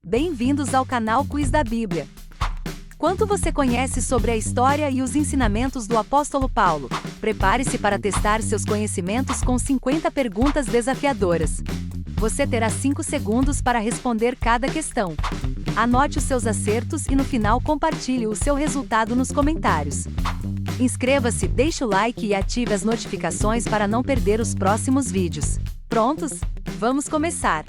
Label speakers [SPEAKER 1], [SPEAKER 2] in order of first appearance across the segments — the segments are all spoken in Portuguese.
[SPEAKER 1] Bem-vindos ao canal Quiz da Bíblia. Quanto você conhece sobre a história e os ensinamentos do apóstolo Paulo? Prepare-se para testar seus conhecimentos com 50 perguntas desafiadoras. Você terá 5 segundos para responder cada questão. Anote os seus acertos e no final compartilhe o seu resultado nos comentários. Inscreva-se, deixe o like e ative as notificações para não perder os próximos vídeos. Prontos? Vamos começar!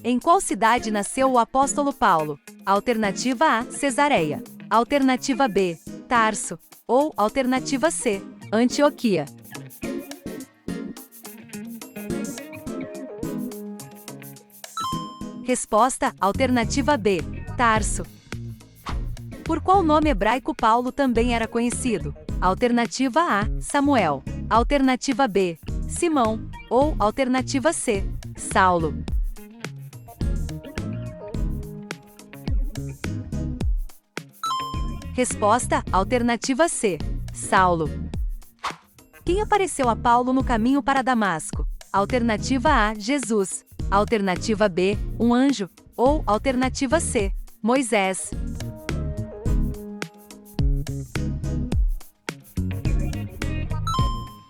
[SPEAKER 1] Em qual cidade nasceu o apóstolo Paulo? Alternativa A, Cesareia. Alternativa B, Tarso. Ou alternativa C, Antioquia. Resposta, alternativa B, Tarso. Por qual nome hebraico Paulo também era conhecido? Alternativa A, Samuel. Alternativa B, Simão. Ou alternativa C, Saulo. Resposta, alternativa C, Saulo. Quem apareceu a Paulo no caminho para Damasco? Alternativa A, Jesus. Alternativa B, um anjo. Ou alternativa C, Moisés.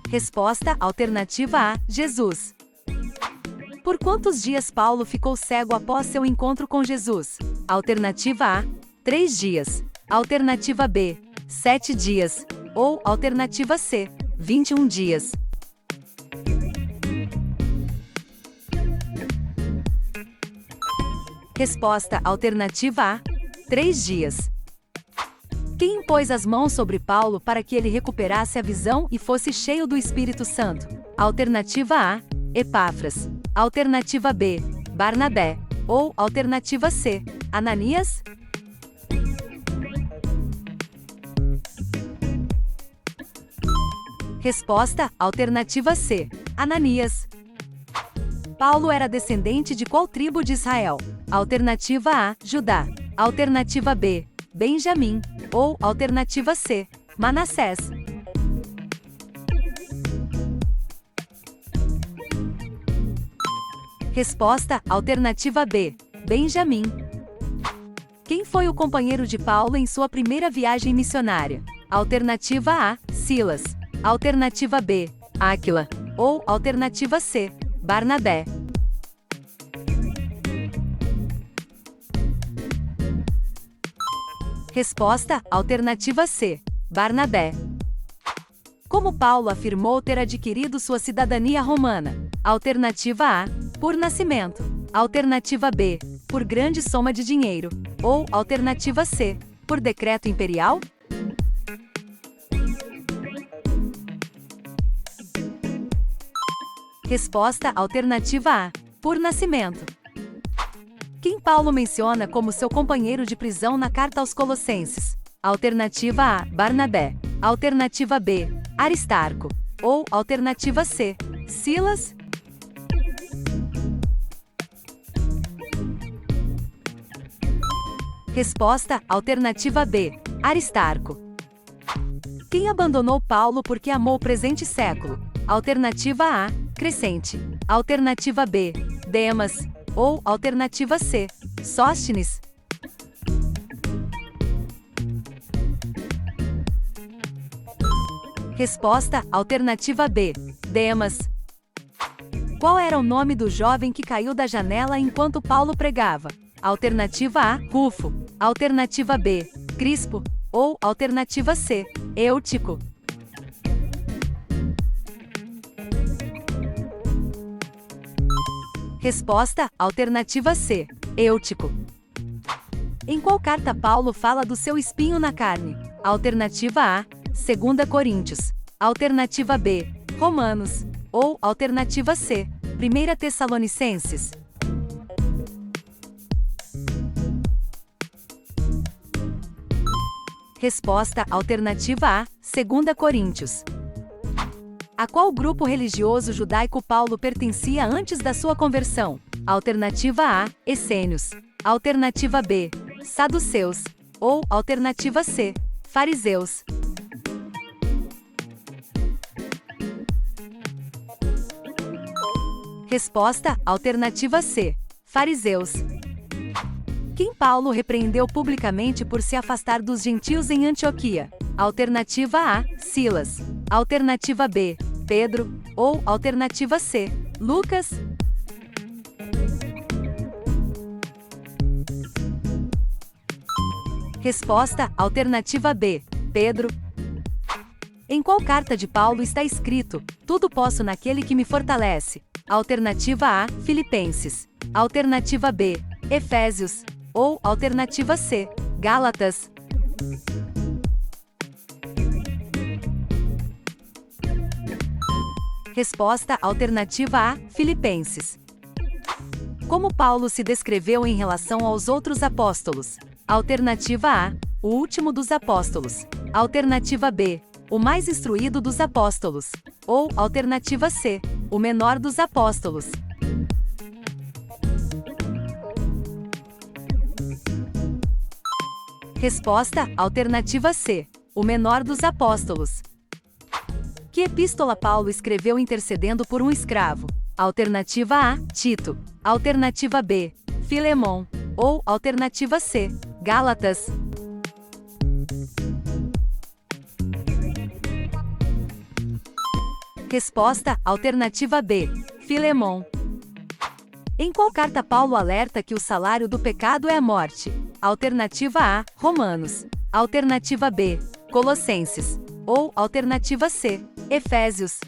[SPEAKER 1] Resposta, alternativa A, Jesus. Por quantos dias Paulo ficou cego após seu encontro com Jesus? Alternativa A, 3 dias. Alternativa B, 7 dias. Ou alternativa C, 21 dias. Resposta, alternativa A, 3 dias. Quem impôs as mãos sobre Paulo para que ele recuperasse a visão e fosse cheio do Espírito Santo? Alternativa A, Epáfras. Alternativa B, Barnabé. Ou alternativa C, Ananias? Resposta, alternativa C, Ananias. Paulo era descendente de qual tribo de Israel? Alternativa A, Judá. Alternativa B, Benjamim. Ou alternativa C, Manassés. Resposta, alternativa B, Benjamim. Quem foi o companheiro de Paulo em sua primeira viagem missionária? Alternativa A, Silas. Alternativa B, Áquila. Ou alternativa C, Barnabé. Resposta, alternativa C, Barnabé. Como Paulo afirmou ter adquirido sua cidadania romana? Alternativa A, por nascimento. Alternativa B, por grande soma de dinheiro. Ou alternativa C, por decreto imperial? Resposta, alternativa A, por nascimento. Quem Paulo menciona como seu companheiro de prisão na carta aos Colossenses? Alternativa A, Barnabé. Alternativa B, Aristarco. Ou alternativa C, Silas? Resposta, alternativa B, Aristarco. Quem abandonou Paulo porque amou o presente século? Alternativa A, Crescente. Alternativa B, Demas. Ou alternativa C, Sóstenes. Resposta, alternativa B, Demas. Qual era o nome do jovem que caiu da janela enquanto Paulo pregava? Alternativa A, Rufo. Alternativa B, Crispo. Ou alternativa C, Eutico. Resposta, alternativa C, Eutico. Em qual carta Paulo fala do seu espinho na carne? Alternativa A, 2 Coríntios. Alternativa B, Romanos. Ou alternativa C, 1 Tessalonicenses. Resposta, alternativa A, 2 Coríntios. A qual grupo religioso judaico Paulo pertencia antes da sua conversão? Alternativa A, Essênios. Alternativa B, Saduceus. Ou alternativa C, Fariseus. Resposta, alternativa C, Fariseus. Quem Paulo repreendeu publicamente por se afastar dos gentios em Antioquia? Alternativa A, Silas. Alternativa B, Pedro. Ou alternativa C, Lucas. Resposta: alternativa B, Pedro. Em qual carta de Paulo está escrito: tudo posso naquele que me fortalece? Alternativa A, Filipenses. Alternativa B, Efésios. Ou alternativa C, Gálatas. Resposta: alternativa A, Filipenses. Como Paulo se descreveu em relação aos outros apóstolos? Alternativa A, o último dos apóstolos. Alternativa B, o mais instruído dos apóstolos. Ou alternativa C, o menor dos apóstolos. Resposta: alternativa C, o menor dos apóstolos. Que epístola Paulo escreveu intercedendo por um escravo? Alternativa A, Tito. Alternativa B, Filemon. Ou alternativa C, Gálatas. Resposta: alternativa B, Filemon. Em qual carta Paulo alerta que o salário do pecado é a morte? Alternativa A, Romanos. Alternativa B, Colossenses. Ou alternativa C, Efésios.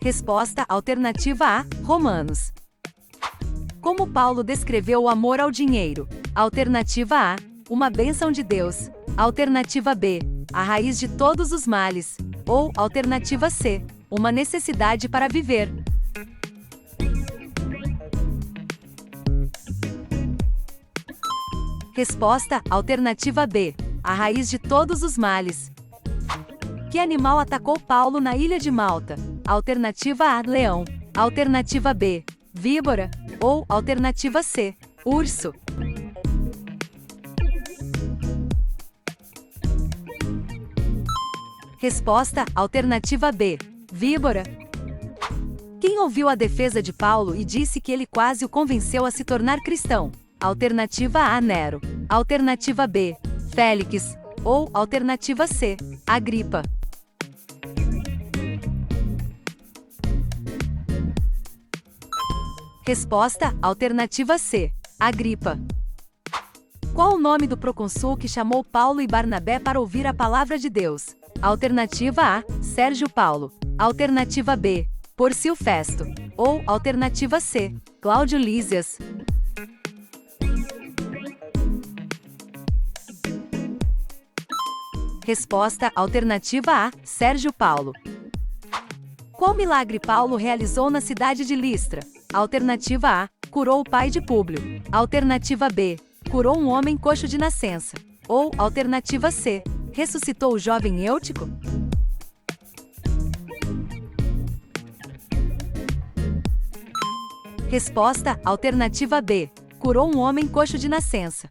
[SPEAKER 1] Resposta: alternativa A, Romanos. Como Paulo descreveu o amor ao dinheiro? Alternativa A, uma bênção de Deus. Alternativa B, a raiz de todos os males. Ou alternativa C, uma necessidade para viver. Resposta: alternativa B, a raiz de todos os males. Que animal atacou Paulo na ilha de Malta? Alternativa A, leão. Alternativa B, víbora. Ou alternativa C, urso. Resposta: alternativa B, víbora. Quem ouviu a defesa de Paulo e disse que ele quase o convenceu a se tornar cristão? Alternativa A, Nero. Alternativa B, Félix. Ou alternativa C, Agripa. Resposta: alternativa C, Agripa. Qual o nome do procônsul que chamou Paulo e Barnabé para ouvir a palavra de Deus? Alternativa A, Sérgio Paulo. Alternativa B, Pórcio Festo. Ou alternativa C, Cláudio Lísias. Resposta: alternativa A, Sérgio Paulo. Qual milagre Paulo realizou na cidade de Listra? Alternativa A, curou o pai de Públio. Alternativa B, curou um homem coxo de nascença. Ou alternativa C, ressuscitou o jovem Eutico? Resposta: alternativa B, curou um homem coxo de nascença.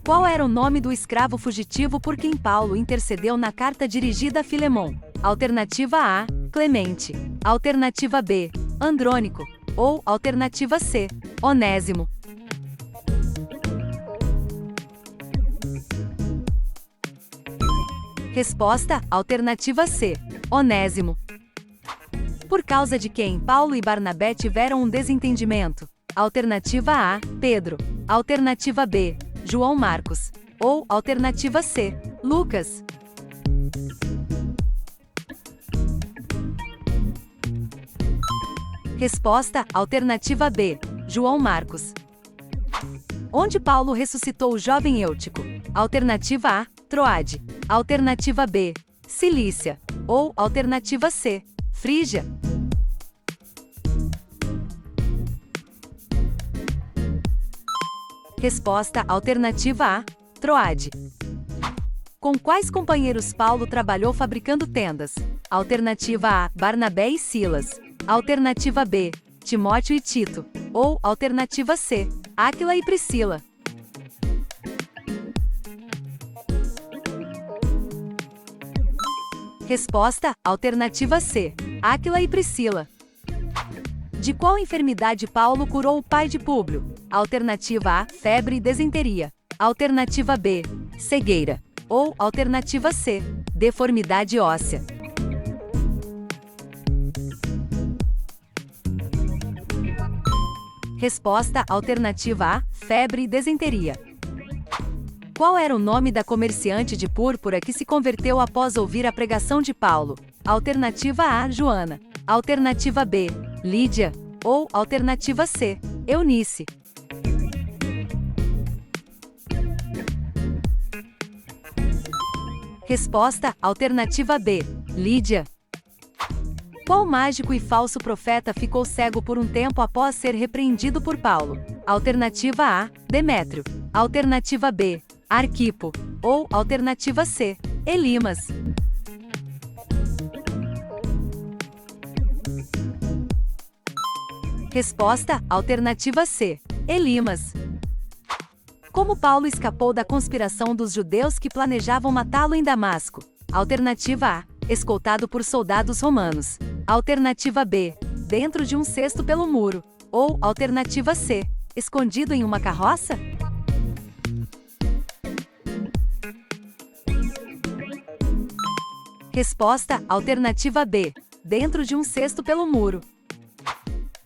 [SPEAKER 1] Qual era o nome do escravo fugitivo por quem Paulo intercedeu na carta dirigida a Filemon? Alternativa A, Clemente. Alternativa B, Andrônico. Ou alternativa C, Onésimo. Resposta: alternativa C, Onésimo. Por causa de quem Paulo e Barnabé tiveram um desentendimento? Alternativa A, Pedro. Alternativa B, João Marcos. Ou alternativa C, Lucas. Resposta: alternativa B, João Marcos. Onde Paulo ressuscitou o jovem Eutico? Alternativa A, Troade. Alternativa B, Cilícia. Ou alternativa C, Frígia. Resposta: alternativa A, Troade. Com quais companheiros Paulo trabalhou fabricando tendas? Alternativa A, Barnabé e Silas. Alternativa B, Timóteo e Tito. Ou alternativa C, Áquila e Priscila. Resposta: alternativa C, Áquila e Priscila. De qual enfermidade Paulo curou o pai de Públio? Alternativa A, febre e desenteria. Alternativa B, cegueira. Ou alternativa C, deformidade óssea. Resposta alternativa A, febre e desenteria. Qual era o nome da comerciante de púrpura que se converteu após ouvir a pregação de Paulo? Alternativa A, Joana. Alternativa B, Lídia. Ou alternativa C, Eunice. Resposta alternativa B, Lídia. Qual mágico e falso profeta ficou cego por um tempo após ser repreendido por Paulo? Alternativa A, Demétrio. Alternativa B, Arquipo. Ou alternativa C, Elimas. Resposta alternativa C, Elimas. Como Paulo escapou da conspiração dos judeus que planejavam matá-lo em Damasco? Alternativa A, escoltado por soldados romanos. Alternativa B, dentro de um cesto pelo muro. Ou alternativa C, escondido em uma carroça? Resposta alternativa B, dentro de um cesto pelo muro.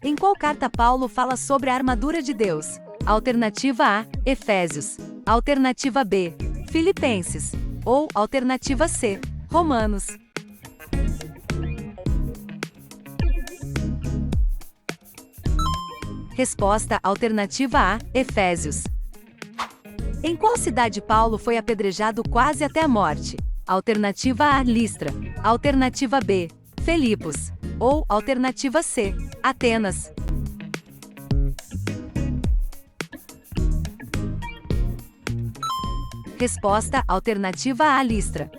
[SPEAKER 1] Em qual carta Paulo fala sobre a armadura de Deus? Alternativa A, Efésios. Alternativa B, Filipenses. Ou alternativa C, Romanos. Resposta alternativa A, Efésios. Em qual cidade Paulo foi apedrejado quase até a morte? Alternativa A, Listra. Alternativa B, Filipos. Ou alternativa C, Atenas. Resposta alternativa A, Listra.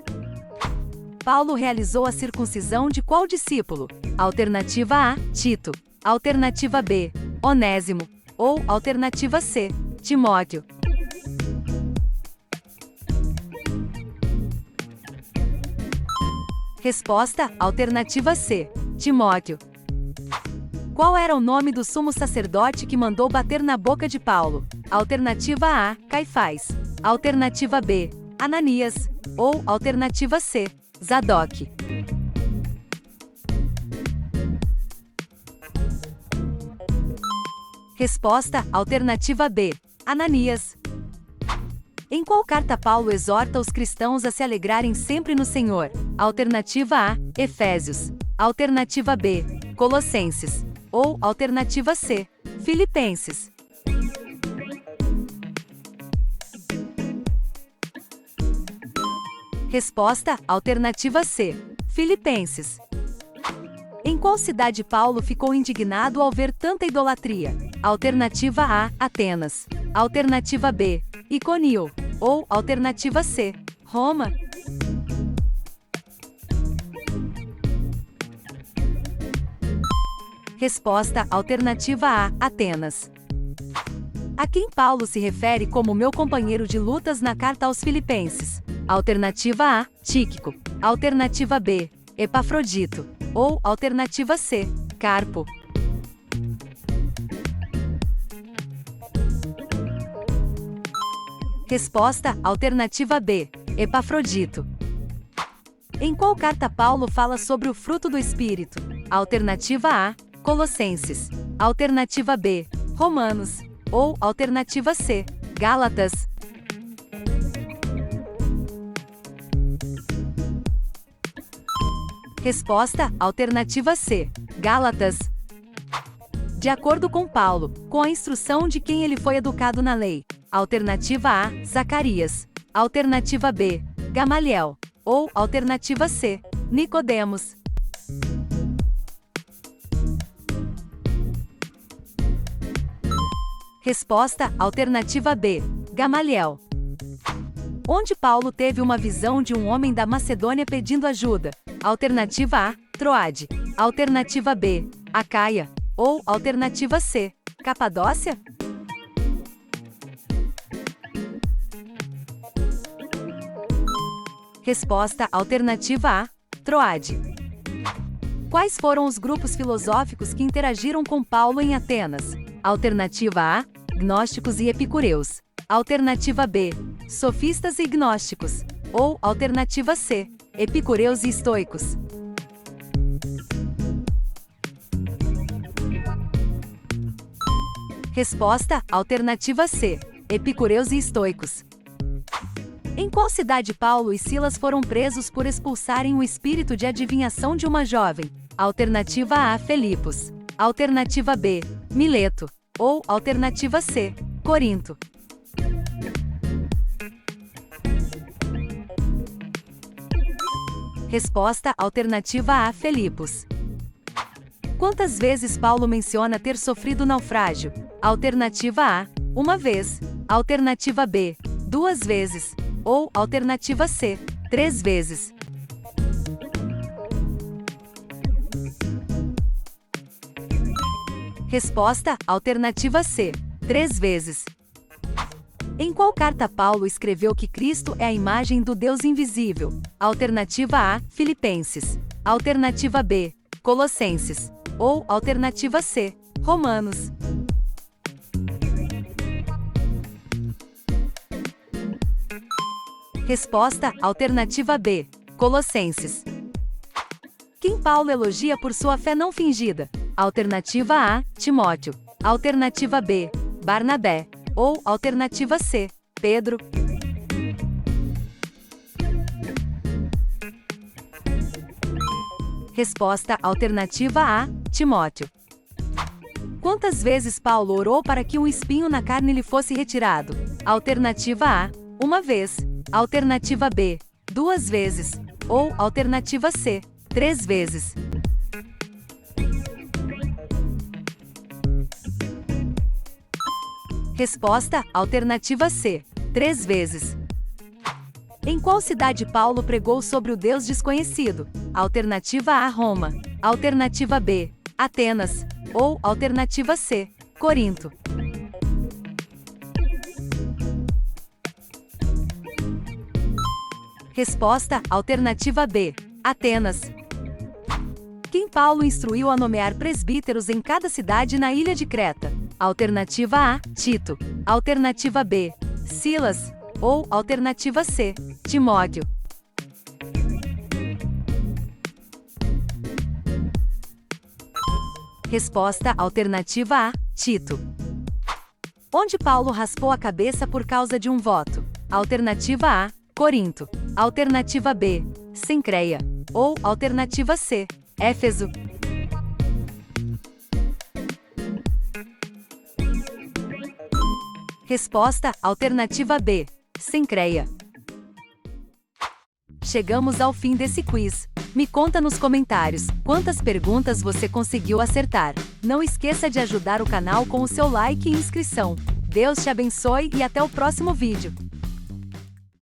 [SPEAKER 1] Paulo realizou a circuncisão de qual discípulo? Alternativa A, Tito. Alternativa B, Onésimo. Ou alternativa C, Timóteo. Resposta alternativa C, Timóteo. Qual era o nome do sumo sacerdote que mandou bater na boca de Paulo? Alternativa A, Caifás. Alternativa B, Ananias. Ou alternativa C, Zadok. Resposta alternativa B, Ananias. Em qual carta Paulo exorta os cristãos a se alegrarem sempre no Senhor? Alternativa A, Efésios. Alternativa B, Colossenses. Ou alternativa C, Filipenses. Resposta alternativa C, Filipenses. Em qual cidade Paulo ficou indignado ao ver tanta idolatria? Alternativa A, Atenas. Alternativa B, Iconio. Ou alternativa C, Roma. Resposta alternativa A, Atenas. A quem Paulo se refere como meu companheiro de lutas na carta aos Filipenses? Alternativa A, Tíquico. Alternativa B, Epafrodito. Ou alternativa C, Carpo. Resposta alternativa B, Epafrodito. Em qual carta Paulo fala sobre o fruto do Espírito? Alternativa A, Colossenses. Alternativa B, Romanos. Ou alternativa C, Gálatas. Resposta alternativa C, Gálatas. De acordo com Paulo, com a instrução de quem ele foi educado na lei. Alternativa A, Zacarias. Alternativa B, Gamaliel. Ou alternativa C, Nicodemos. Resposta alternativa B, Gamaliel. Onde Paulo teve uma visão de um homem da Macedônia pedindo ajuda? Alternativa A, Troade. Alternativa B, Acaia. Ou alternativa C, Capadócia? Resposta alternativa A, Troade. Quais foram os grupos filosóficos que interagiram com Paulo em Atenas? Alternativa A: gnósticos e epicureus. Alternativa B: sofistas e gnósticos. Ou alternativa C: epicureus e estoicos. Resposta: alternativa C: epicureus e estoicos. Em qual cidade Paulo e Silas foram presos por expulsarem o espírito de adivinhação de uma jovem? Alternativa A: Filipos. Alternativa B: Mileto. Ou alternativa C: Corinto. Resposta: alternativa A: Filipos. Quantas vezes Paulo menciona ter sofrido naufrágio? Alternativa A: uma vez. Alternativa B: 2 vezes. Ou alternativa C: 3 vezes. Resposta: alternativa C: 3 vezes. Em qual carta Paulo escreveu que Cristo é a imagem do Deus invisível? Alternativa A: Filipenses. Alternativa B: Colossenses. Ou alternativa C: Romanos. Resposta: alternativa B: Colossenses. Quem Paulo elogia por sua fé não fingida? Alternativa A: Timóteo. Alternativa B: Barnabé. Ou alternativa C: Pedro. Resposta: alternativa A: Timóteo. Quantas vezes Paulo orou para que um espinho na carne lhe fosse retirado? Alternativa A: uma vez. Alternativa B: 2 vezes. Ou alternativa C: 3 vezes. Resposta: alternativa C: 3 vezes. Em qual cidade Paulo pregou sobre o Deus desconhecido? Alternativa A: Roma. Alternativa B: Atenas. Ou alternativa C: Corinto. Resposta: alternativa B: Atenas. Quem Paulo instruiu a nomear presbíteros em cada cidade na ilha de Creta? Alternativa A: Tito. Alternativa B: Silas. Ou alternativa C: Timóteo. Resposta: alternativa A: Tito. Onde Paulo raspou a cabeça por causa de um voto? Alternativa A: Corinto. Alternativa B: Cencreia. Ou alternativa C: Éfeso. Resposta: alternativa B: Cencreia. Chegamos ao fim desse quiz. Me conta nos comentários quantas perguntas você conseguiu acertar. Não esqueça de ajudar o canal com o seu like e inscrição. Deus te abençoe e até o próximo vídeo.